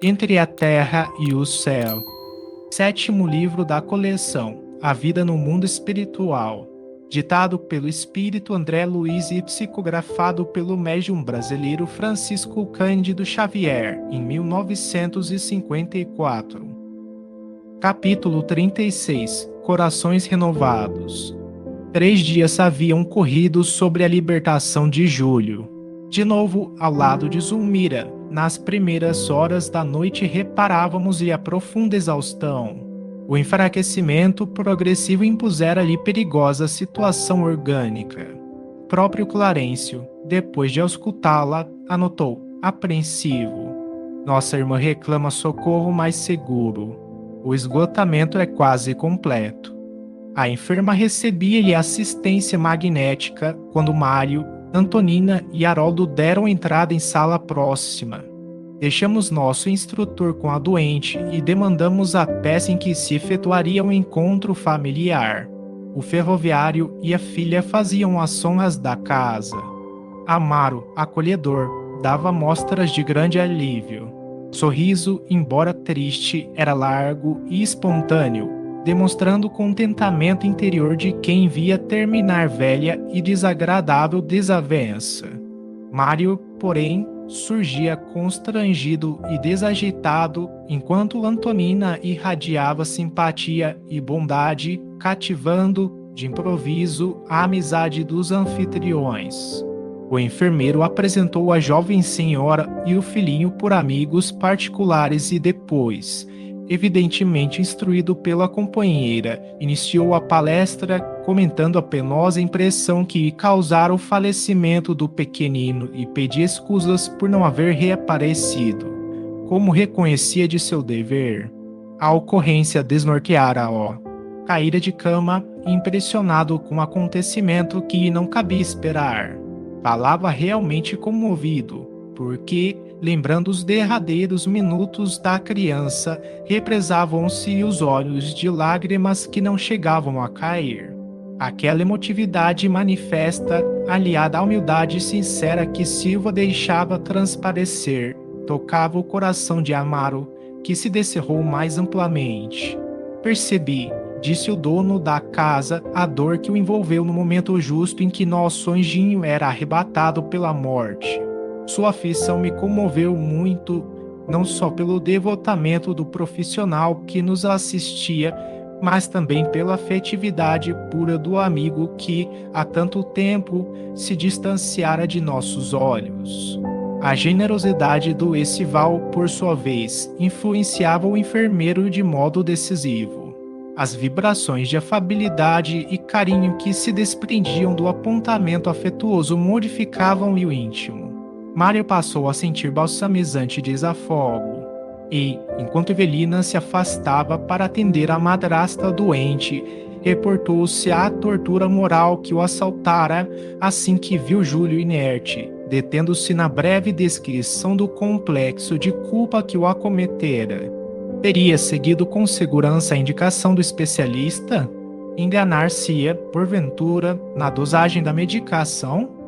Entre a Terra e o Céu. Sétimo livro da coleção, A Vida no Mundo Espiritual. Ditado pelo espírito André Luiz e psicografado pelo médium brasileiro Francisco Cândido Xavier, em 1954. Capítulo 36. Corações Renovados. 3 dias haviam corrido sobre a libertação de Júlio. De novo, ao lado de Zulmira, nas primeiras horas da noite reparávamos-lhe a profunda exaustão. O enfraquecimento progressivo impusera-lhe perigosa situação orgânica. Próprio Clarencio, depois de auscultá-la, anotou, apreensivo: nossa irmã reclama socorro mais seguro. O esgotamento é quase completo. A enferma recebia-lhe assistência magnética quando Mário, Antonina e Haroldo deram entrada em sala próxima. Deixamos nosso instrutor com a doente e demandamos a peça em que se efetuaria o encontro familiar. O ferroviário e a filha faziam as honras da casa. Amaro, acolhedor, dava mostras de grande alívio. Sorriso, embora triste, era largo e espontâneo, demonstrando o contentamento interior de quem via terminar velha e desagradável desavença. Mário, porém, surgia constrangido e desajeitado, enquanto Antonina irradiava simpatia e bondade, cativando, de improviso, a amizade dos anfitriões. O enfermeiro apresentou a jovem senhora e o filhinho por amigos particulares e depois, evidentemente instruído pela companheira, iniciou a palestra comentando a penosa impressão que causara o falecimento do pequenino e pedia escusas por não haver reaparecido. Como reconhecia de seu dever, a ocorrência desnorteara-o. Caíra de cama, impressionado com um acontecimento que não cabia esperar. Falava realmente comovido, porque, lembrando os derradeiros minutos da criança, represavam-se os olhos de lágrimas que não chegavam a cair. Aquela emotividade manifesta, aliada à humildade sincera que Silva deixava transparecer, tocava o coração de Amaro, que se descerrou mais amplamente. Percebi, disse o dono da casa, a dor que o envolveu no momento justo em que nosso anjinho era arrebatado pela morte. Sua aflição me comoveu muito, não só pelo devotamento do profissional que nos assistia, mas também pela afetividade pura do amigo que, há tanto tempo, se distanciara de nossos olhos. A generosidade do Estival, por sua vez, influenciava o enfermeiro de modo decisivo. As vibrações de afabilidade e carinho que se desprendiam do apontamento afetuoso modificavam-lhe o íntimo. Mário passou a sentir balsamizante desafogo e, enquanto Evelina se afastava para atender a madrasta doente, reportou-se à tortura moral que o assaltara assim que viu Júlio inerte, detendo-se na breve descrição do complexo de culpa que o acometera. Teria seguido com segurança a indicação do especialista? Enganar-se-ia, porventura, na dosagem da medicação?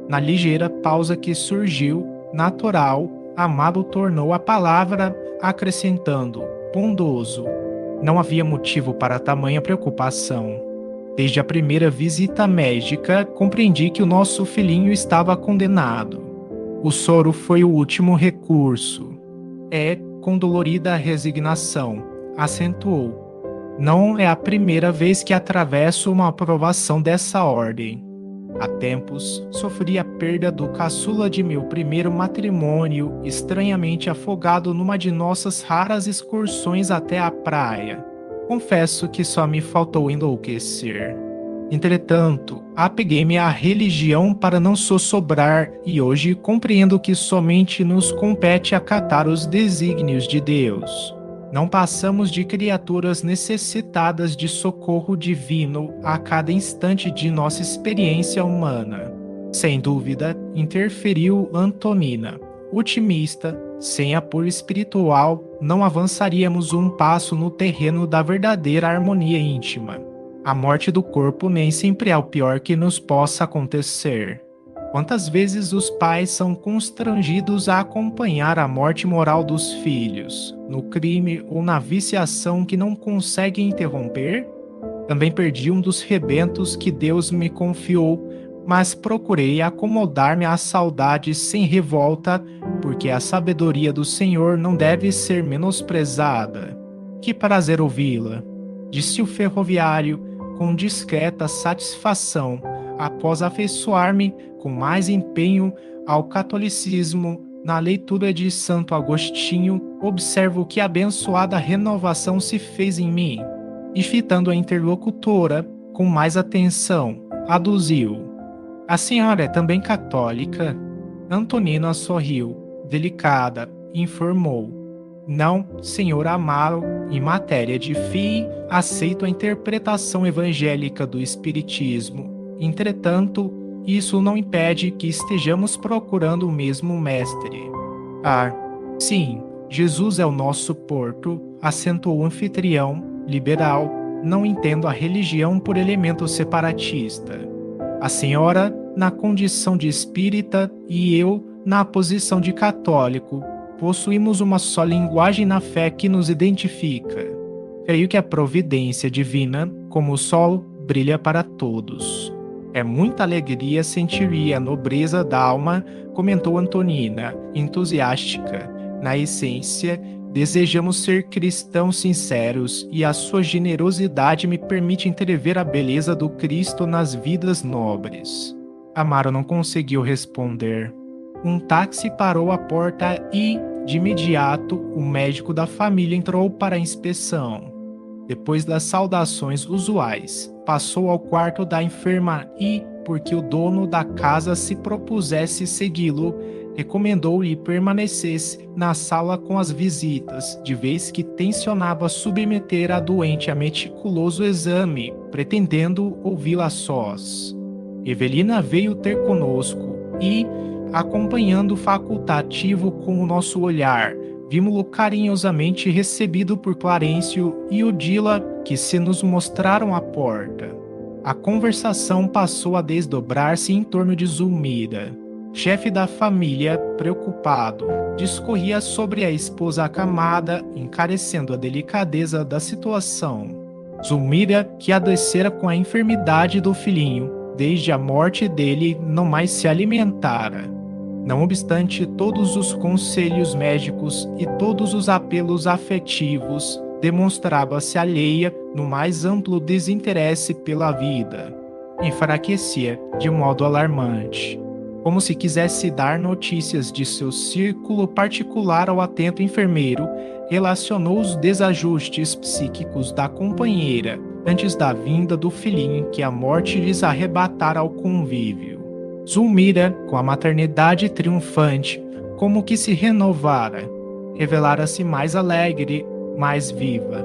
Na ligeira pausa que surgiu, natural, Amado tornou a palavra, acrescentando, bondoso. Não havia motivo para tamanha preocupação. Desde a primeira visita médica, compreendi que o nosso filhinho estava condenado. O soro foi o último recurso. Com dolorida resignação, acentuou. Não é a primeira vez que atravesso uma aprovação dessa ordem. Há tempos, sofri a perda do caçula de meu primeiro matrimônio, estranhamente afogado numa de nossas raras excursões até a praia. Confesso que só me faltou enlouquecer. Entretanto, apeguei-me à religião para não sossobrar e hoje compreendo que somente nos compete acatar os desígnios de Deus. Não passamos de criaturas necessitadas de socorro divino a cada instante de nossa experiência humana. Sem dúvida, interferiu Antonina. Otimista, sem apoio espiritual, não avançaríamos um passo no terreno da verdadeira harmonia íntima. A morte do corpo nem sempre é o pior que nos possa acontecer. Quantas vezes os pais são constrangidos a acompanhar a morte moral dos filhos, no crime ou na viciação que não conseguem interromper? Também perdi um dos rebentos que Deus me confiou, mas procurei acomodar-me à saudade sem revolta, porque a sabedoria do Senhor não deve ser menosprezada. Que prazer ouvi-la, disse o ferroviário com discreta satisfação, após afeiçoar-me com mais empenho ao catolicismo. Na leitura de Santo Agostinho, observo que abençoada renovação se fez em mim. E fitando a interlocutora com mais atenção, aduziu: "A senhora é também católica?" Antonina sorriu, delicada, e informou: "Não, senhor Amaro, em matéria de fé, aceito a interpretação evangélica do Espiritismo. Entretanto, isso não impede que estejamos procurando o mesmo mestre." "Ah, sim, Jesus é o nosso porto", acentuou o anfitrião, liberal. "Não entendo a religião por elemento separatista. A senhora na condição de espírita e eu na posição de católico. Possuímos uma só linguagem na fé que nos identifica. Creio que a providência divina, como o sol, brilha para todos." "É muita alegria sentir a nobreza da alma", comentou Antonina, entusiástica. "Na essência, desejamos ser cristãos sinceros e a sua generosidade me permite entrever a beleza do Cristo nas vidas nobres." Amaro não conseguiu responder. Um táxi parou à porta e, de imediato, o médico da família entrou para a inspeção. Depois das saudações usuais, passou ao quarto da enferma e, porque o dono da casa se propusesse segui-lo, recomendou-lhe permanecesse na sala com as visitas, de vez que tencionava submeter a doente a meticuloso exame, pretendendo ouvi-la sós. Evelina veio ter conosco e, acompanhando o facultativo com o nosso olhar, vimos-lo carinhosamente recebido por Clarencio e Odila, que se nos mostraram à porta. A conversação passou a desdobrar-se em torno de Zulmira. Chefe da família, preocupado, discorria sobre a esposa acamada, encarecendo a delicadeza da situação. Zulmira, que adoecera com a enfermidade do filhinho, desde a morte dele não mais se alimentara. Não obstante todos os conselhos médicos e todos os apelos afetivos, demonstrava-se alheia no mais amplo desinteresse pela vida. Enfraquecia de modo alarmante. Como se quisesse dar notícias de seu círculo particular ao atento enfermeiro, relacionou os desajustes psíquicos da companheira antes da vinda do filhinho que a morte lhes arrebatara ao convívio. Zulmira, com a maternidade triunfante, como que se renovara, revelara-se mais alegre, mais viva,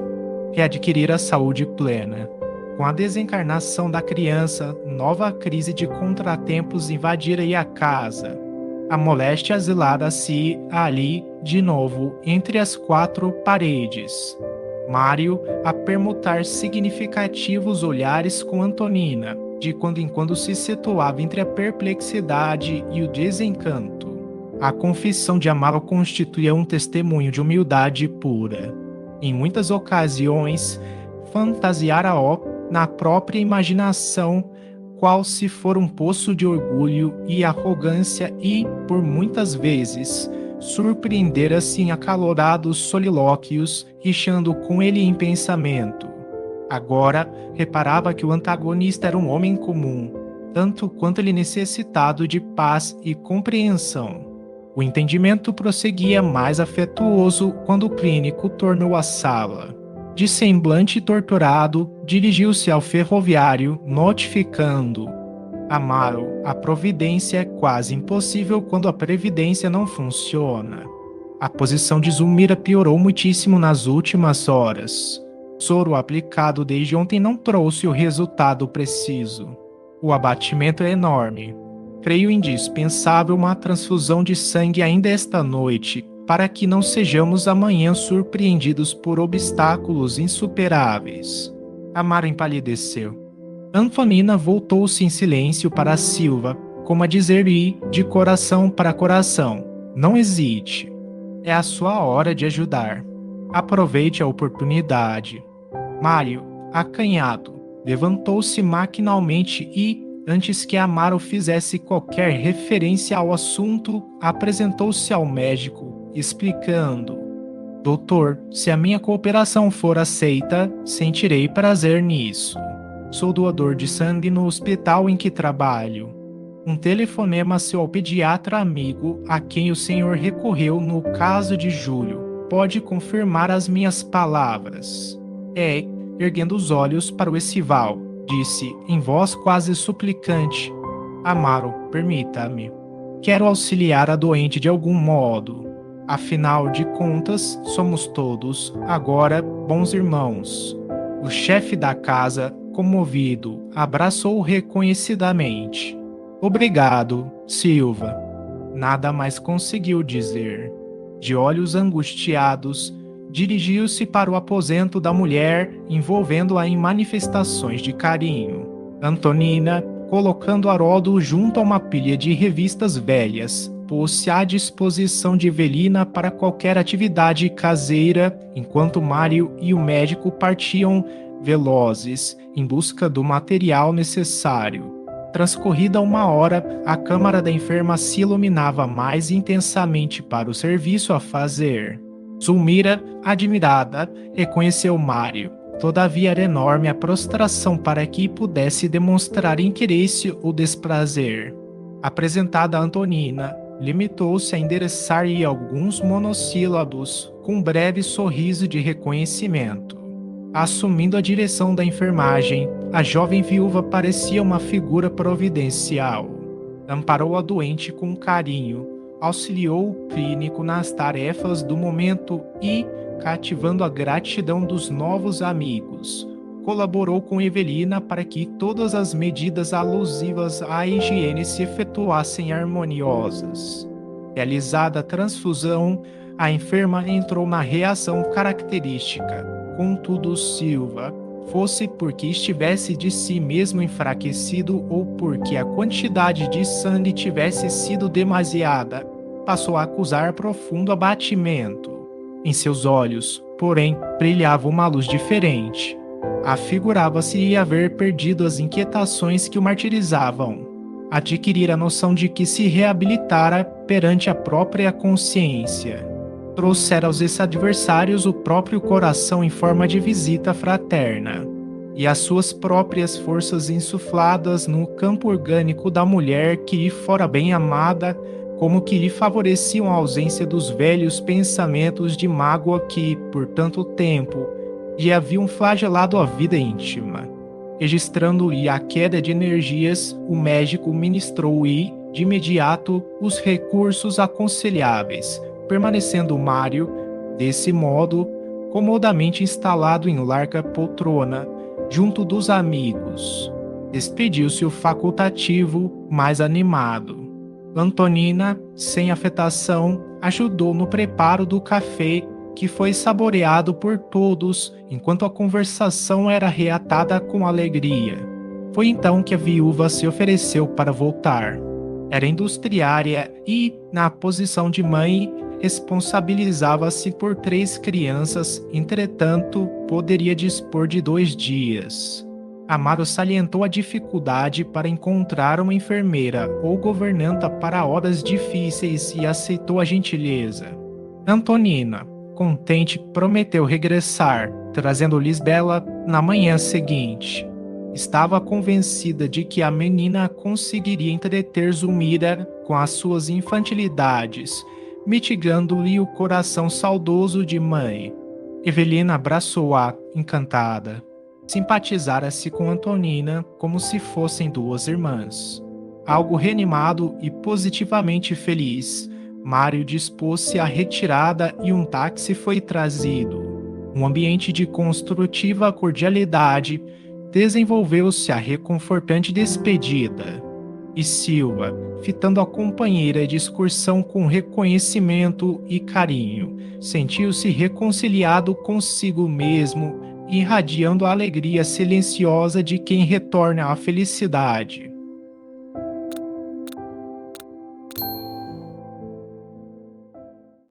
readquirira saúde plena. Com a desencarnação da criança, nova crise de contratempos invadira-lhe a casa. A moléstia asilada-se ali, de novo, entre as quatro paredes. Mário a permutar significativos olhares com Antonina, de quando em quando se situava entre a perplexidade e o desencanto. A confissão de Amaro constituía um testemunho de humildade pura. Em muitas ocasiões, fantasiara-o na própria imaginação, qual se for um poço de orgulho e arrogância e, por muitas vezes, surpreendera-se em acalorados solilóquios, rixando com ele em pensamento. Agora, reparava que o antagonista era um homem comum, tanto quanto ele necessitado de paz e compreensão. O entendimento prosseguia mais afetuoso quando o clínico tornou à sala. De semblante torturado, dirigiu-se ao ferroviário, notificando: "Amaro, a providência é quase impossível quando a previdência não funciona." A posição de Zulmira piorou muitíssimo nas últimas horas. O soro aplicado desde ontem não trouxe o resultado preciso. O abatimento é enorme. Creio indispensável uma transfusão de sangue ainda esta noite, para que não sejamos amanhã surpreendidos por obstáculos insuperáveis. Amaro empalideceu. Antonina voltou-se em silêncio para Silva, como a dizer-lhe de coração para coração: não hesite. É a sua hora de ajudar. Aproveite a oportunidade. Mário, acanhado, levantou-se maquinalmente e, antes que Amaro fizesse qualquer referência ao assunto, apresentou-se ao médico, explicando: Doutor, se a minha cooperação for aceita, sentirei prazer nisso. Sou doador de sangue no hospital em que trabalho. Um telefonema seu ao pediatra amigo a quem o senhor recorreu no caso de Júlio pode confirmar as minhas palavras. Erguendo os olhos para o Essival, disse em voz quase suplicante: Amaro, permita-me. Quero auxiliar a doente de algum modo. Afinal de contas, somos todos, agora, bons irmãos. O chefe da casa, comovido, abraçou reconhecidamente. Obrigado, Silva. Nada mais conseguiu dizer. De olhos angustiados, dirigiu-se para o aposento da mulher, envolvendo-a em manifestações de carinho. Antonina, colocando Haroldo junto a uma pilha de revistas velhas, pôs-se à disposição de Evelina para qualquer atividade caseira, enquanto Mário e o médico partiam velozes em busca do material necessário. Transcorrida 1 hora, a câmara da enferma se iluminava mais intensamente para o serviço a fazer. Zulmira, admirada, reconheceu Mário. Todavia era enorme a prostração para que pudesse demonstrar interesse ou desprazer. Apresentada a Antonina, limitou-se a endereçar-lhe alguns monossílabos, com um breve sorriso de reconhecimento. Assumindo a direção da enfermagem, a jovem viúva parecia uma figura providencial. Amparou a doente com carinho, auxiliou o clínico nas tarefas do momento e, cativando a gratidão dos novos amigos, colaborou com Evelina para que todas as medidas alusivas à higiene se efetuassem harmoniosas. Realizada a transfusão, a enferma entrou na reação característica. Contudo, Silva, fosse porque estivesse de si mesmo enfraquecido ou porque a quantidade de sangue tivesse sido demasiada, passou a acusar profundo abatimento. Em seus olhos, porém, brilhava uma luz diferente. Afigurava-se haver perdido as inquietações que o martirizavam. Adquirir a noção de que se reabilitara perante a própria consciência. Trouxera aos ex-adversários o próprio coração em forma de visita fraterna, e as suas próprias forças insufladas no campo orgânico da mulher que lhe fora bem amada, como que lhe favoreciam a ausência dos velhos pensamentos de mágoa que, por tanto tempo, lhe haviam flagelado a vida íntima. Registrando-lhe a queda de energias, o médico ministrou-lhe, de imediato, os recursos aconselháveis, permanecendo Mário, desse modo, comodamente instalado em larga poltrona, junto dos amigos. Despediu-se o facultativo, mais animado. Antonina, sem afetação, ajudou no preparo do café, que foi saboreado por todos, enquanto a conversação era reatada com alegria. Foi então que a viúva se ofereceu para voltar. Era industriária e, na posição de mãe, responsabilizava-se por 3 crianças, entretanto, poderia dispor de 2 dias. Amaro salientou a dificuldade para encontrar uma enfermeira ou governanta para horas difíceis e aceitou a gentileza. Antonina, contente, prometeu regressar, trazendo Lisbela na manhã seguinte. Estava convencida de que a menina conseguiria entreter Zulmira com as suas infantilidades, mitigando-lhe o coração saudoso de mãe. Evelina abraçou-a, encantada. Simpatizara-se com Antonina como se fossem 2 irmãs. Algo reanimado e positivamente feliz, Mário dispôs-se à retirada e um táxi foi trazido. Um ambiente de construtiva cordialidade desenvolveu-se a reconfortante despedida. E Silva, fitando a companheira de excursão com reconhecimento e carinho, sentiu-se reconciliado consigo mesmo, irradiando a alegria silenciosa de quem retorna à felicidade.